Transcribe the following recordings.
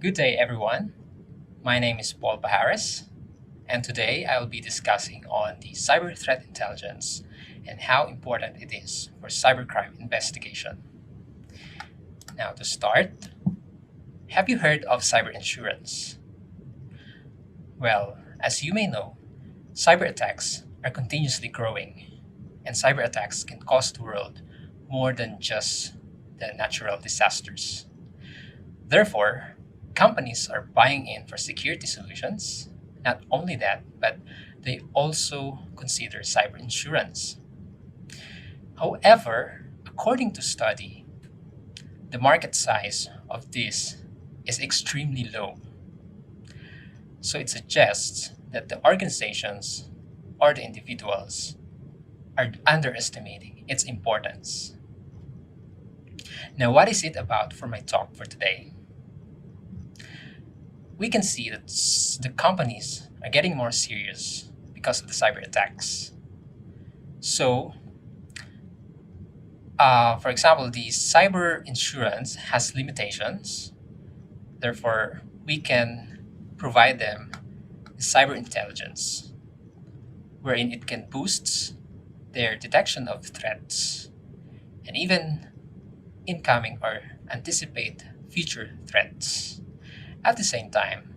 Good day, everyone. My name is Pajares, and today I will be discussing on the cyber threat intelligence and how important it is for cybercrime investigation. Now, to start, have you heard of cyber insurance? Well, as you may know, cyber attacks are continuously growing, and cyber attacks can cost the world more than just the natural disasters. Therefore, companies are buying in for security solutions. Not only that, but they also consider cyber insurance. However, according to study, the market size of this is extremely low. So it suggests that the organizations or the individuals are underestimating its importance. Now, what is it about for my talk for today? We can see that the companies are getting more serious because of the cyber attacks. So, for example, the cyber insurance has limitations. Therefore, we can provide them the cyber intelligence, wherein it can boost their detection of threats and even incoming or anticipate future threats. At the same time,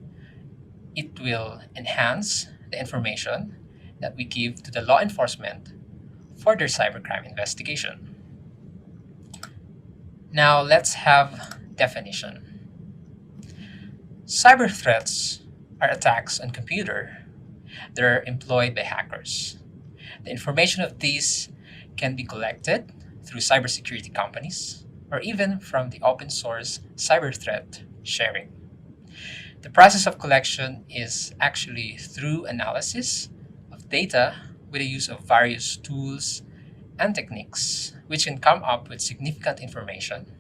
it will enhance the information that we give to the law enforcement for their cybercrime investigation. Now let's have definition. Cyber threats are attacks on computer that are employed by hackers. The information of these can be collected through cybersecurity companies or even from the open source cyber threat sharing. The process of collection is actually through analysis of data with the use of various tools and techniques, which can come up with significant information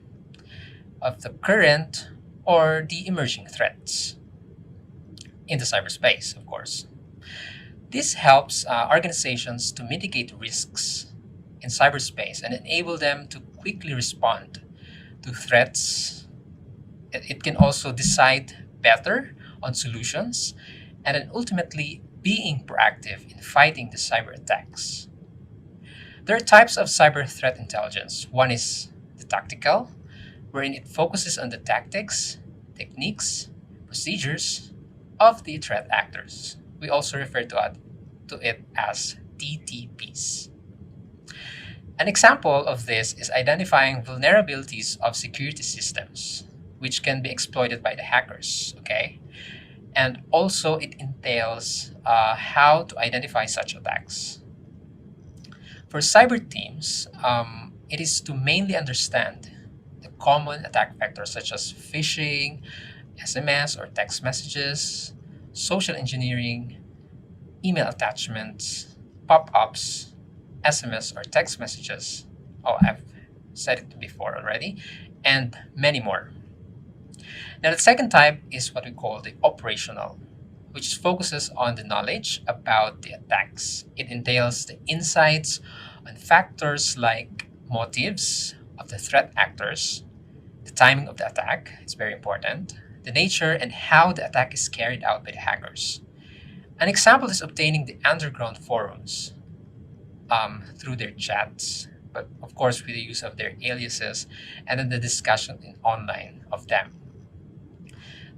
of the current or the emerging threats in the cyberspace, of course. This helps organizations to mitigate risks in cyberspace and enable them to quickly respond to threats. It can also decide better on solutions and then ultimately being proactive in fighting the cyber attacks. There are types of cyber threat intelligence. One is the tactical, wherein it focuses on the tactics, techniques, procedures of the threat actors. We also refer to it as TTPs. An example of this is identifying vulnerabilities of security systems, which can be exploited by the hackers. Okay, and also it entails how to identify such attacks. For cyber teams, it is to mainly understand the common attack vectors such as phishing, SMS or text messages, social engineering, email attachments, pop ups, SMS or text messages. Oh, I've said it before already, and many more. Now, the second type is what we call the operational, which focuses on the knowledge about the attacks. It entails the insights on factors like motives of the threat actors, the timing of the attack, it's very important, the nature and how the attack is carried out by the hackers. An example is obtaining the underground forums through their chats, but of course with the use of their aliases and then the discussion in online of them.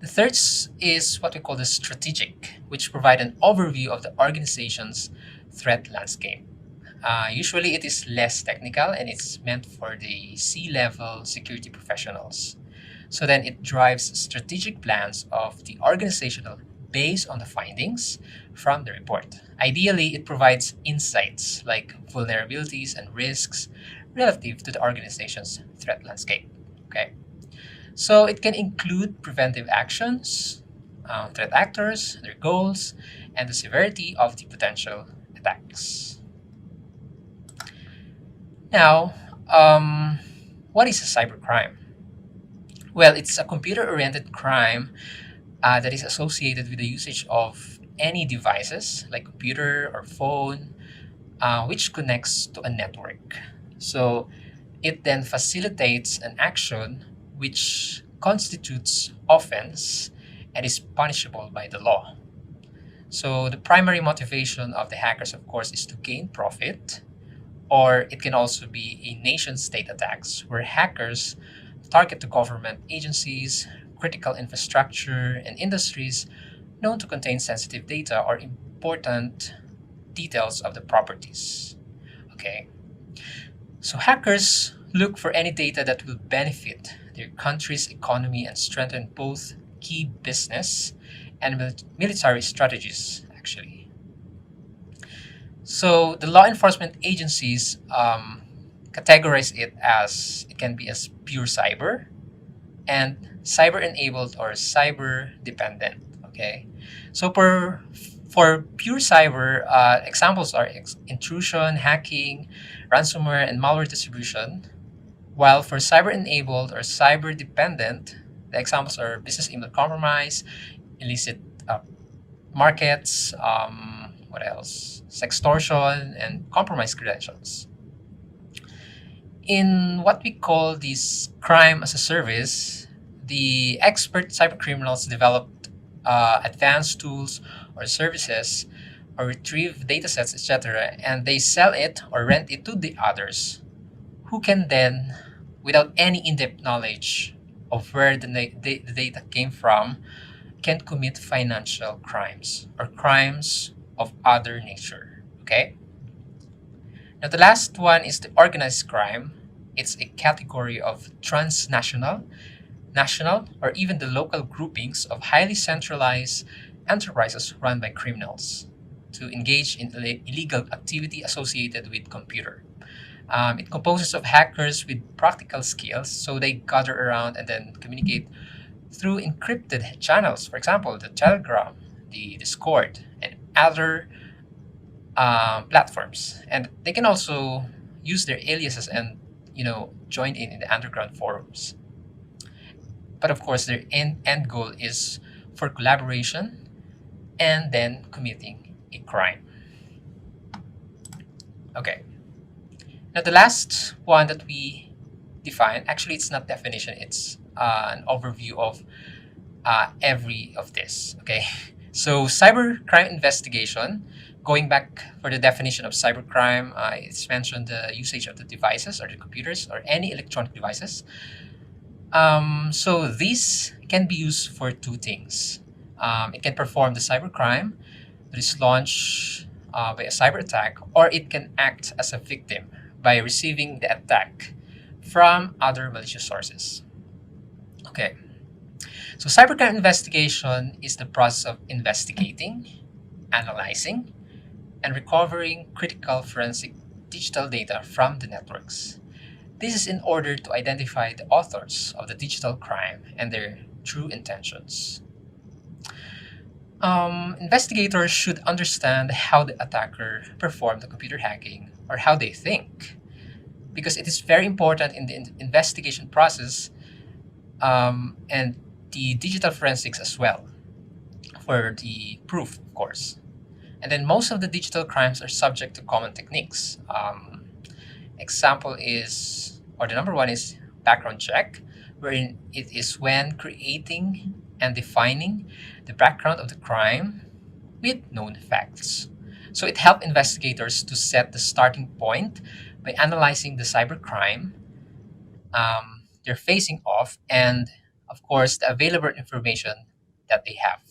The third is what we call the strategic, which provide an overview of the organization's threat landscape. Usually, it is less technical and it's meant for the C-level security professionals. So then it drives strategic plans of the organizational based on the findings from the report. Ideally, it provides insights like vulnerabilities and risks relative to the organization's threat landscape. Okay. So it can include preventive actions, threat actors, their goals, and the severity of the potential attacks. Now, what is a cybercrime? Well, it's a computer oriented crime that is associated with the usage of any devices like computer or phone, which connects to a network. So it then facilitates an action which constitutes offense and is punishable by the law. So the primary motivation of the hackers, of course, is to gain profit, or it can also be a nation state attacks where hackers target the government agencies, critical infrastructure, and industries known to contain sensitive data or important details of the properties. Okay, so hackers look for any data that will benefit their country's economy and strengthen both key business and military strategies, actually. So the law enforcement agencies categorize it as it can be as pure cyber and cyber enabled or cyber dependent. Okay, so for pure cyber, examples are intrusion, hacking, ransomware, and malware distribution. While for cyber enabled or cyber dependent, the examples are business email compromise, illicit markets, what else? Sextortion, and compromised credentials. In what we call this crime as a service, the expert cybercriminals developed advanced tools or services or retrieve datasets, etc., and they sell it or rent it to the others who can then, without any in depth knowledge of where the data came from, can commit financial crimes or crimes of other nature. Okay? Now, the last one is the organized crime. It's a category of transnational, national, or even the local groupings of highly centralized enterprises run by criminals to engage in illegal activity associated with computer. It composes of hackers with practical skills, so they gather around and then communicate through encrypted channels. For example, the Telegram, the Discord, and other platforms, and they can also use their aliases and join in the underground forums. But of course, their end goal is for collaboration and then committing a crime. Okay. Now the last one that we define, actually, it's not definition; it's an overview of every of this. Okay. So cybercrime investigation. Going back for the definition of cybercrime, it's mentioned the usage of the devices or the computers or any electronic devices. So this can be used for two things. It can perform the cybercrime that is launched by a cyber attack, or it can act as a victim by receiving the attack from other malicious sources. Okay, so cybercrime investigation is the process of investigating, analyzing, and recovering critical forensic digital data from the networks. This is in order to identify the authors of the digital crime and their true intentions. Investigators should understand how the attacker performed the computer hacking or how they think, because it is very important in the investigation process and the digital forensics as well for the proof, of course. And then most of the digital crimes are subject to common techniques. Example is, or the number one is background check, wherein it is when creating and defining the background of the crime with known facts. So it helps investigators to set the starting point by analyzing the cybercrime they're facing off and, of course, the available information that they have.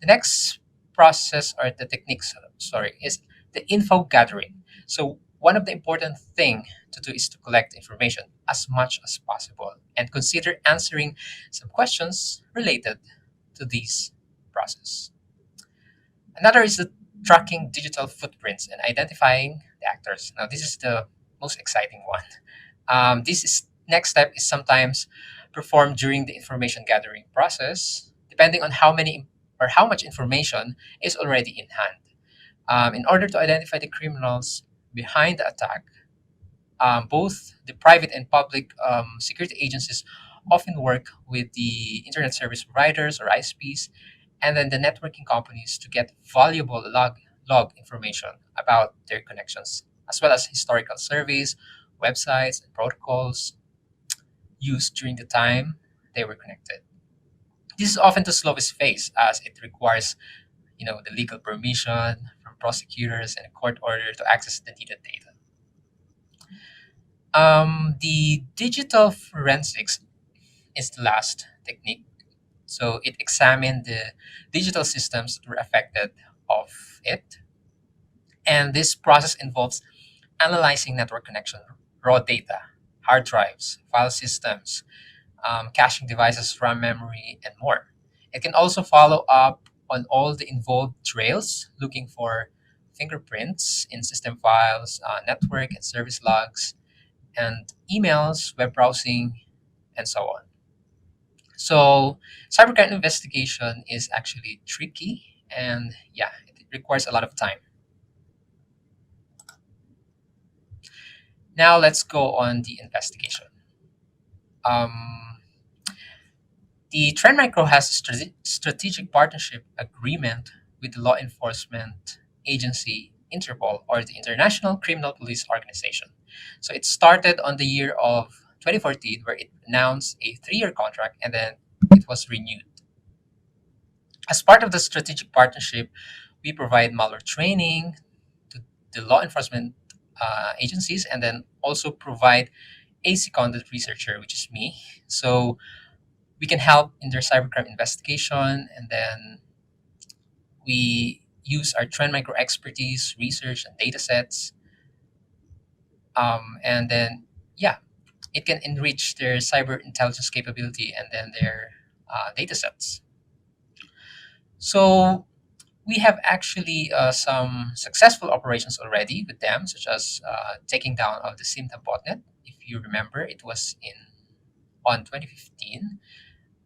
The next process or the techniques, sorry, is the info gathering. So one of the important thing to do is to collect information as much as possible and consider answering some questions related to this process. Another is the tracking digital footprints and identifying the actors. Now, this is the most exciting one. This is next step is sometimes performed during the information gathering process, depending on how many or how much information is already in hand. In order to identify the criminals behind the attack, both the private and public security agencies often work with the internet service providers or ISPs and then the networking companies to get valuable log information about their connections, as well as historical surveys, websites, and protocols used during the time they were connected. This is often the slowest phase as it requires, the legal permission from prosecutors and a court order to access the needed data. The digital forensics is the last technique. So it examined the digital systems that were affected of it. And this process involves analyzing network connection, raw data, hard drives, file systems, caching devices, RAM memory, and more. It can also follow up on all the involved trails, looking for fingerprints in system files, network and service logs, and emails, web browsing, and so on. So, cybercrime investigation is actually tricky, and yeah, it requires a lot of time. Now, let's go on the investigation. Um, The Trend Micro has a strategic partnership agreement with the law enforcement agency Interpol, or the International Criminal Police Organization. So it started on the year of 2014, where it announced a 3-year contract and then it was renewed. As part of the strategic partnership, we provide malware training to the law enforcement agencies and then also provide a seconded researcher, which is me. So we can help in their cybercrime investigation, and then we use our trend micro expertise, research, and data sets. And then, yeah, it can enrich their cyber intelligence capability and then their data sets. So we have actually some successful operations already with them, such as taking down of the Simta botnet. If you remember, it was in on 2015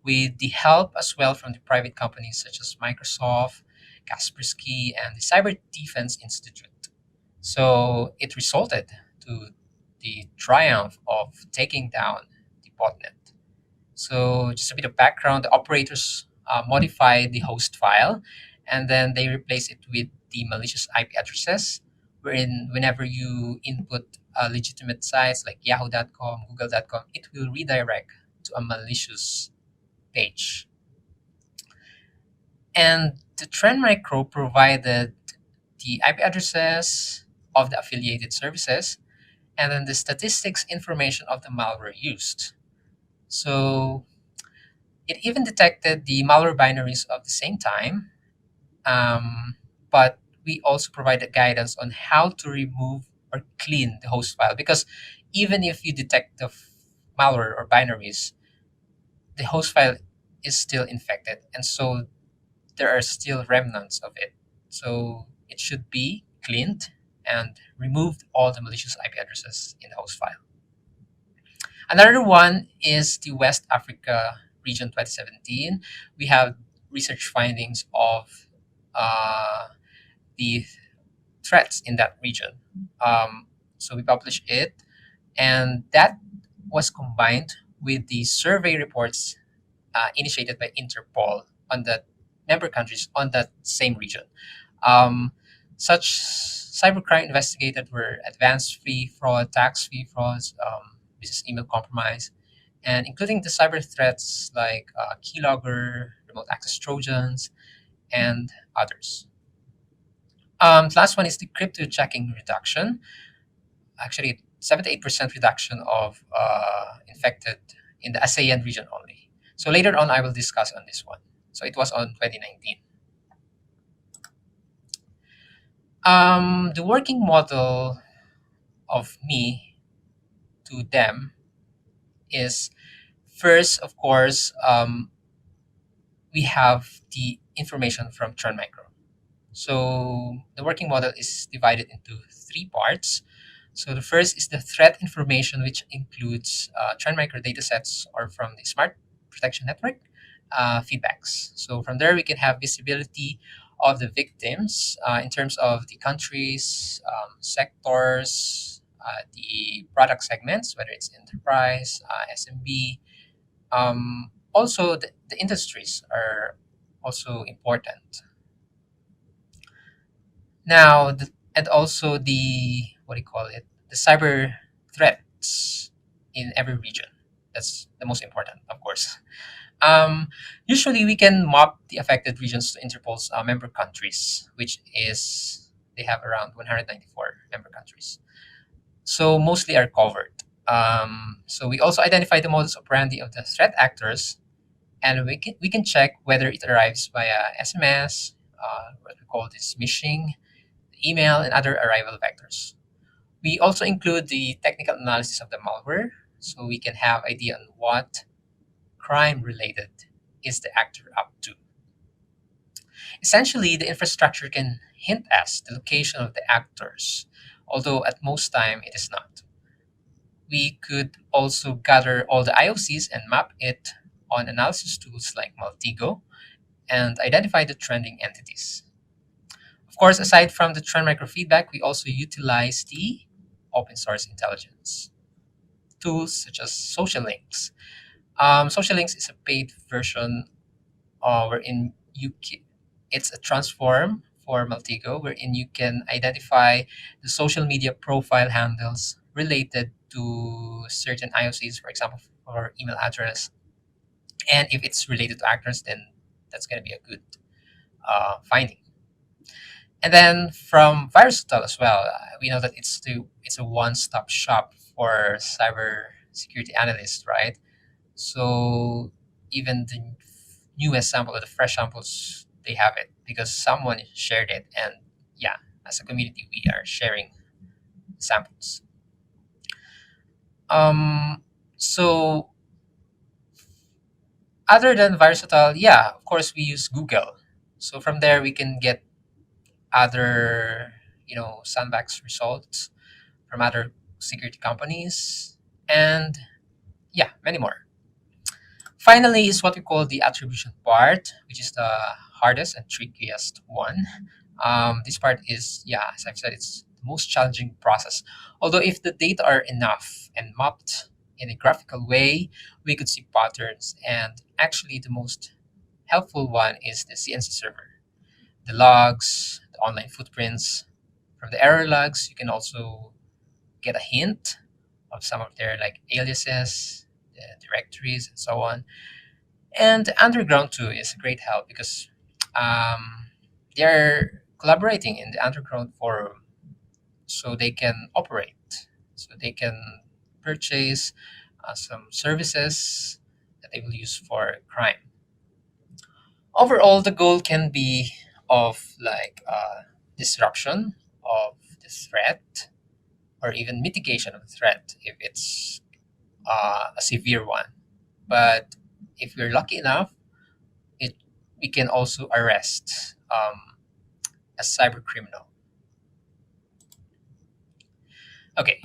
with the help as well from the private companies such as Microsoft, Kaspersky, and the Cyber Defense Institute. So it resulted to the triumph of taking down the botnet. So just a bit of background: the operators modified the host file, and then they replaced it with the malicious IP addresses, wherein whenever you input legitimate sites like yahoo.com, google.com, it will redirect to a malicious page. And the Trend Micro provided the IP addresses of the affiliated services and then the statistics information of the malware used. So it even detected the malware binaries of the same time, but we also provided guidance on how to remove or clean the host file because even if you detect the malware or binaries, the host file is still infected, and so there are still remnants of it. So it should be cleaned and removed all the malicious IP addresses in the host file. Another one is the West Africa region 2017. We have research findings of uh, the threats in that region. So we published it, and that was combined with the survey reports initiated by Interpol on the member countries on that same region. Um, Such cybercrime investigated were advanced fee fraud, tax fee frauds, business email compromise, and including the cyber threats like keylogger, remote access trojans, and others. The last one is the cryptojacking reduction. Actually, 78% reduction of infected in the ASEAN region only. So later on, I will discuss on this one. So it was on 2019. The working model of me to them is first, of course, we have the information from Trend Micro. So the working model is divided into 3 parts. So the first is the threat information, which includes Trend Micro datasets or from the Smart Protection Network feedbacks. So from there, we can have visibility of the victims in terms of the countries, sectors, the product segments, whether it's enterprise, SMB. Also, the industries are also important. Now, and also the what do you call it? The cyber threats in every region. That's the most important, of course. Um, Usually, we can map the affected regions to Interpol's member countries, which is they have around 194 member countries. So mostly are covered. So we also identify the modus operandi of the threat actors, and we can check whether it arrives via SMS, what we call this phishing, email, and other arrival vectors. We also include the technical analysis of the malware, so we can have idea on what crime related is the actor up to. Essentially, the infrastructure can hint us the location of the actors, although at most time it is not. We could also gather all the IOCs and map it on analysis tools like Maltigo and identify the trending entities. Of course, aside from the trend microfeedback, we also utilize the open source intelligence tools such as social links. Social links is a paid version wherein it's a transform for Maltigo wherein you can identify the social media profile handles related to certain IOCs, for example, or email address. And if it's related to actors, then that's going to be a good finding. And then from VirusTel as well, we know that it's a one-stop shop for cyber security analysts, right? So even the newest sample or the fresh samples, they have it because someone shared it, and yeah, as a community, we are sharing samples. Um, so other than VirusTel, yeah, of course we use Google. So from there we can get other sandbox results from other security companies, and yeah, many more. Finally is what we call the attribution part, which is the hardest and trickiest one. This part is, yeah, as I've said, it's the most challenging process. Although if the data are enough and mapped in a graphical way, we could see patterns. And actually, the most helpful one is the CNC server, the logs, the online footprints. From the error logs, you can also get a hint of some of their like aliases, the directories, and so on. And the underground too is a great help because they're collaborating in the underground forum, so they can operate, so they can purchase some services that they will use for crime. Overall, the goal can be of like disruption of the threat or even mitigation of the threat if it's a severe one. But if we're lucky enough, it we can also arrest a cyber criminal. Okay,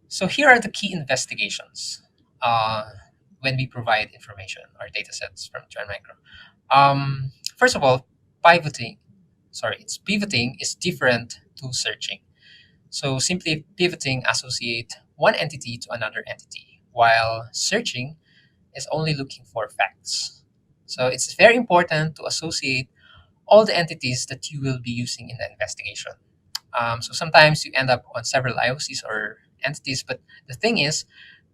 so here are the key investigations uh, when we provide information or data sets from Trend Micro. First of all, pivoting. Sorry, it's pivoting is different to searching. So simply pivoting associate one entity to another entity, while searching is only looking for facts. So it's very important to associate all the entities that you will be using in the investigation. So sometimes you end up on several IOCs or entities, but the thing is,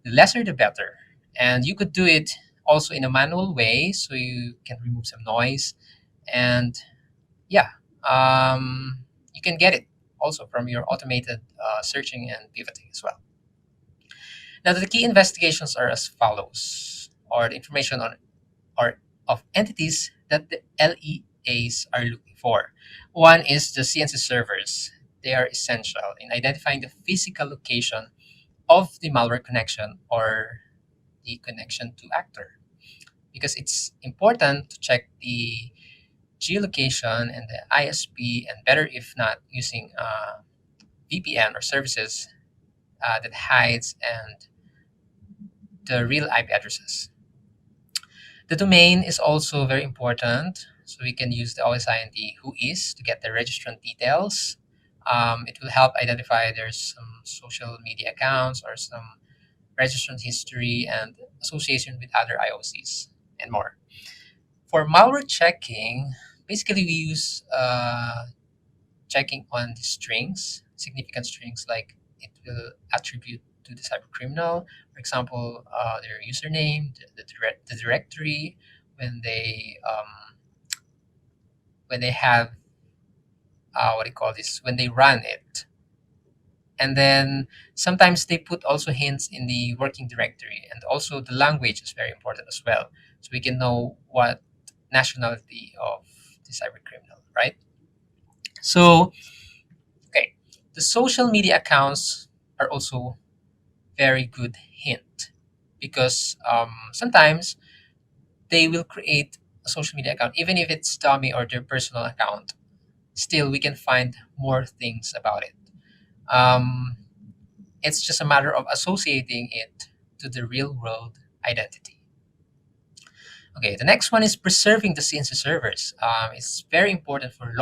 the lesser the better. And you could do it also in a manual way, so you can remove some noise. And yeah, you can get it also from your automated searching and pivoting as well. Now, the key investigations are as follows, or the information on or of entities that the LEAs are looking for. One is the CNC servers. They are essential in identifying the physical location of the malware connection or the connection to actor, because it's important to check the geolocation and the ISP, and better if not using VPN or services that hides and the real IP addresses. The domain is also very important. So we can use the OSI and the whois to get the registrant details. It will help identify there's some social media accounts or some registrant history and association with other IOCs and more. For malware checking, basically we use checking on the strings, significant strings, like it will attribute to the cyber criminal. For example, their username, the directory, when they have what do you call this? When they run it, and then sometimes they put also hints in the working directory, and also the language is very important as well, so we can know what nationality of the cyber criminal, right? So, okay, the social media accounts are also very good hint because sometimes they will create a social media account even if it's dummy or their personal account. Still, we can find more things about it. Um, it's just a matter of associating it to the real world identity. Okay, the next one is preserving the CNC servers. It's very important for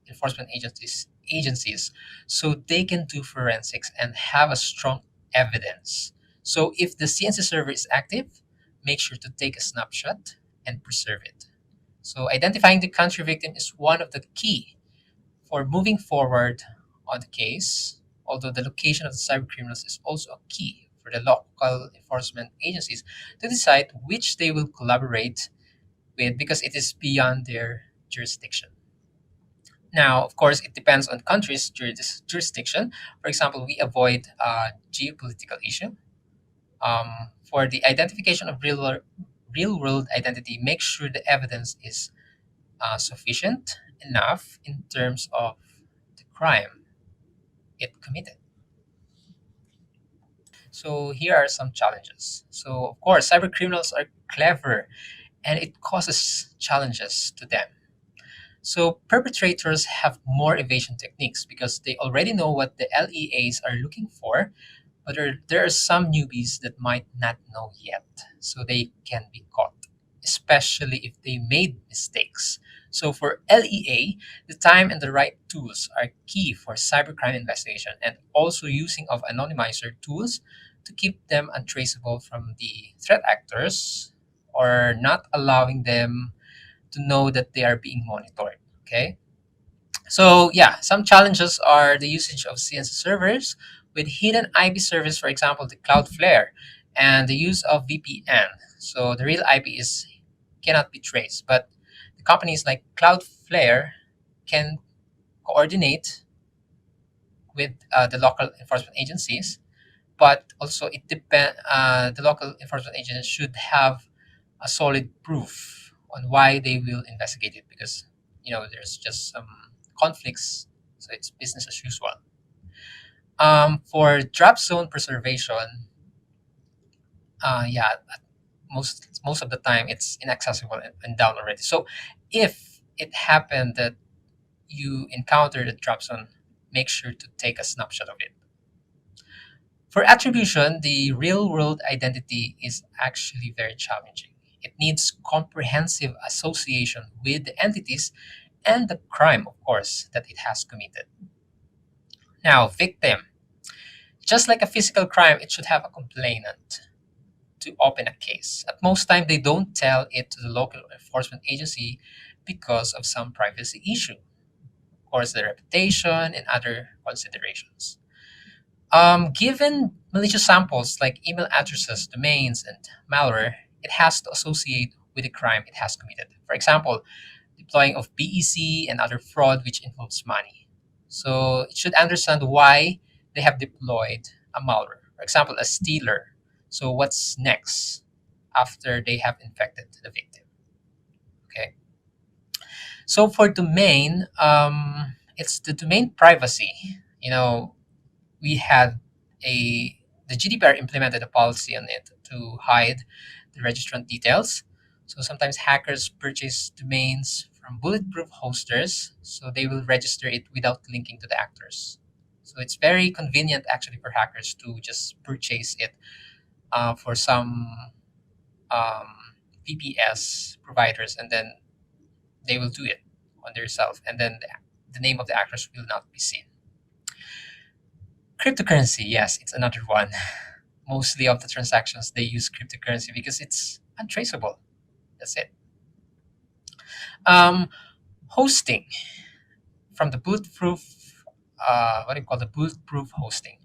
enforcement agencies so they can do forensics and have a strong evidence. So if the CNC server is active, make sure to take a snapshot and preserve it. So identifying the country victim is one of the key for moving forward on the case, although the location of the cyber criminals is also a key for the local enforcement agencies to decide which they will collaborate with because it is beyond their jurisdiction. Now, of course, it depends on countries' jurisdiction. For example, we avoid geopolitical issue. For the identification of real world identity, make sure the evidence is sufficient enough in terms of the crime it committed. So here are some challenges. So of course, cyber criminals are clever and it causes challenges to them. So perpetrators have more evasion techniques because they already know what the LEAs are looking for, but there are some newbies that might not know yet, so they can be caught, especially if they made mistakes. So for LEA, the time and the right tools are key for cybercrime investigation and also using of anonymizer tools to keep them untraceable from the threat actors or not allowing them to know that they are being monitored. Okay. So yeah, some challenges are the usage of CNC servers with hidden IP service, for example, the Cloudflare, and the use of VPN. So the real IP is cannot be traced, but the companies like Cloudflare can coordinate with the local enforcement agencies, but also it depend. The local enforcement agencies should have a solid proof on why they will investigate it because there's just some conflicts, so it's business as usual. For drop zone preservation, yeah, most of the time it's inaccessible and down already. So if it happened that you encountered a drop zone, make sure to take a snapshot of it. For attribution, the real world identity is actually very challenging. It needs comprehensive association with the entities and the crime, of course, that it has committed. Now, victim. Just like a physical crime, it should have a complainant to open a case. At most time, they don't tell it to the local enforcement agency because of some privacy issue, of course, the reputation and other considerations. Given malicious samples like email addresses, domains, and malware, it has to associate with the crime it has committed. For example, deploying of BEC and other fraud which involves money. So it should understand why they have deployed a malware. For example, a stealer. So what's next after they have infected the victim? Okay. So for domain, it's the domain privacy. You know, we had a the GDPR implemented a policy on it to hide the registrant details. So sometimes hackers purchase domains from bulletproof hosters, so they will register it without linking to the actors. So it's very convenient actually for hackers to just purchase it for some um, VPS providers, and then they will do it on themselves, and then the name of the actors will not be seen. Cryptocurrency, yes, it's another one. Mostly of the transactions they use cryptocurrency because it's untraceable. That's it. Um, Hosting from the bulletproof, what do you call the bulletproof hosting?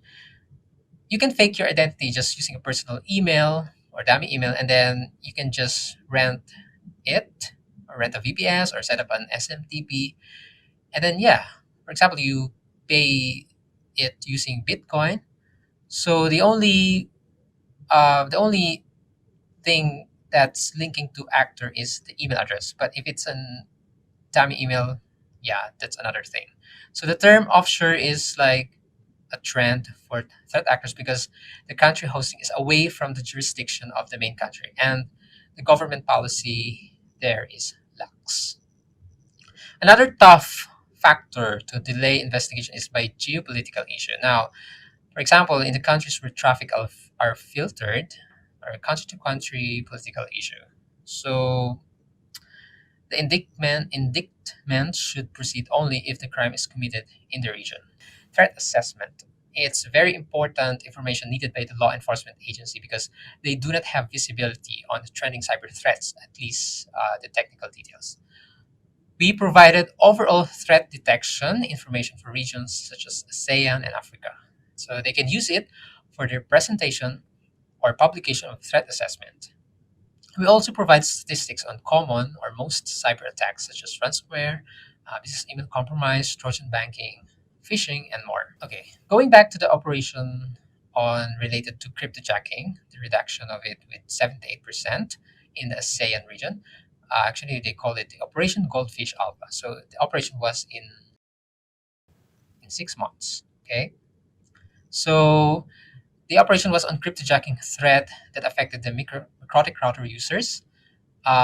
You can fake your identity just using a personal email or dummy email, and then you can just rent it or rent a VPS or set up an SMTP. And then, yeah, for example, you pay it using Bitcoin. So the only thing that's linking to actor is the email address. But if it's an dummy email, yeah, that's another thing. So the term offshore is like a trend for threat actors because the country hosting is away from the jurisdiction of the main country, and the government policy there is lax. Another tough factor to delay investigation is by geopolitical issue. Now, for example, in the countries where traffic are filtered, or a country to country political issue. So the indictment should proceed only if the crime is committed in the region. Threat assessment. It's very important information needed by the law enforcement agency because they do not have visibility on the trending cyber threats, at least the technical details. We provided overall threat detection information for regions such as ASEAN and Africa. So they can use it for their presentation or publication of threat assessment. We also provide statistics on common or most cyber attacks such as ransomware, business email compromise, Trojan banking, phishing, and more. Okay, going back to the operation on related to cryptojacking, the reduction of it with 78% in the ASEAN region. Actually, they call it the Operation Goldfish Alpha. So the operation was in 6 months. Okay, so the operation was on cryptojacking threat that affected the microtic router users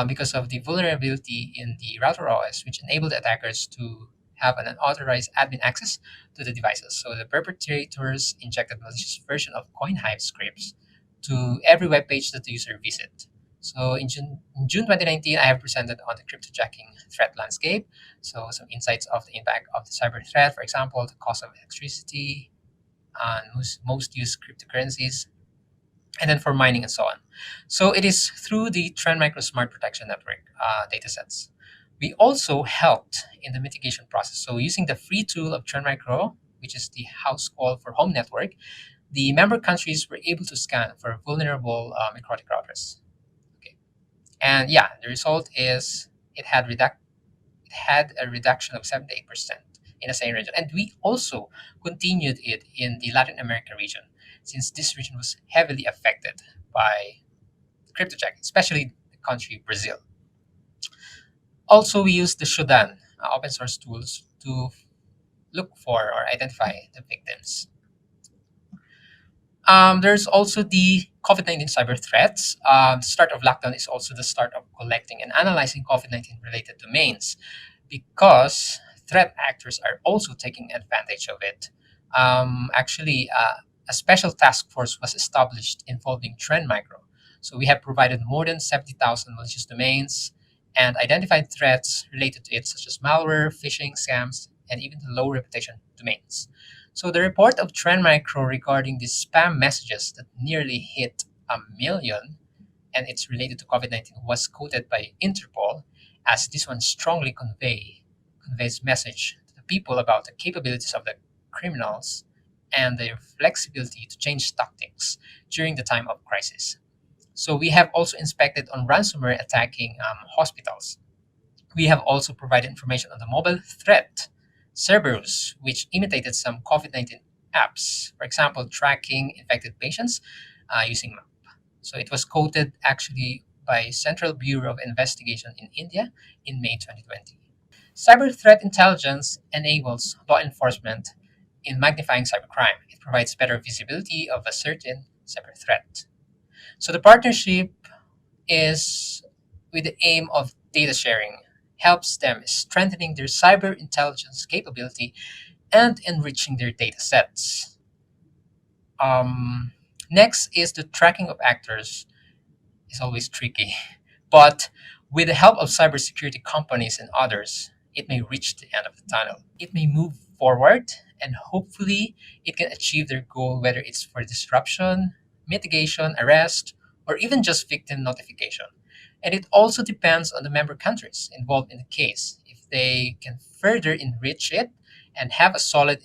because of the vulnerability in the router OS, which enabled the attackers to have an unauthorized admin access to the devices. So the perpetrators injected malicious version of CoinHive scripts to every web page that the user visit. So in June 2019, I have presented on the cryptojacking threat landscape. So some insights of the impact of the cyber threat, for example, the cost of electricity, and most used cryptocurrencies, and then for mining and so on. So it is through the Trend Micro Smart Protection Network datasets. We also helped in the mitigation process. So using the free tool of Trend Micro, which is the house call for home network, the member countries were able to scan for vulnerable microtic routers. Okay, and yeah, the result is it had a reduction of 78% in the same region. And we also continued it in the Latin America region, since this region was heavily affected by cryptojacking, especially the country Brazil. Also, we used the Shodan open source tools to look for or identify the victims. There's also the COVID-19 cyber threats. The start of lockdown is also the start of collecting and analyzing COVID-19 related domains because threat actors are also taking advantage of it. Actually, a special task force was established involving Trend Micro. So we have provided more than 70,000 malicious domains and identified threats related to it, such as malware, phishing, scams, and even the low reputation domains. So the report of Trend Micro regarding the spam messages that nearly hit a million and it's related to COVID-19 was quoted by Interpol as this one strongly conveys message to the people about the capabilities of the criminals and their flexibility to change tactics during the time of crisis. So we have also inspected on ransomware attacking hospitals. We have also provided information on the mobile threat, Cerberus, which imitated some COVID-19 apps, for example, tracking infected patients using map. So it was quoted actually by Central Bureau of Investigation in India in May 2020. Cyber threat intelligence enables law enforcement in magnifying cybercrime. It provides better visibility of a certain cyber threat. So the partnership is with the aim of data sharing, helps them strengthening their cyber intelligence capability and enriching their data sets. Next is the tracking of actors is always tricky, but with the help of cybersecurity companies and others, it may reach the end of the tunnel. It may move forward and hopefully it can achieve their goal, whether it's for disruption, mitigation, arrest, or even just victim notification. And it also depends on the member countries involved in the case if they can further enrich it and have a solid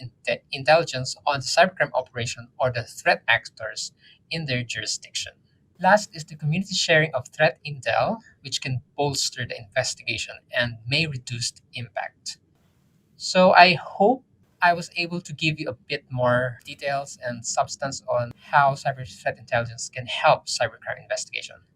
intelligence on the cybercrime operation or the threat actors in their jurisdiction. Last is the community sharing of threat intel, which can bolster the investigation and may reduce the impact. So I hope I was able to give you a bit more details and substance on how cyber threat intelligence can help cybercrime investigation.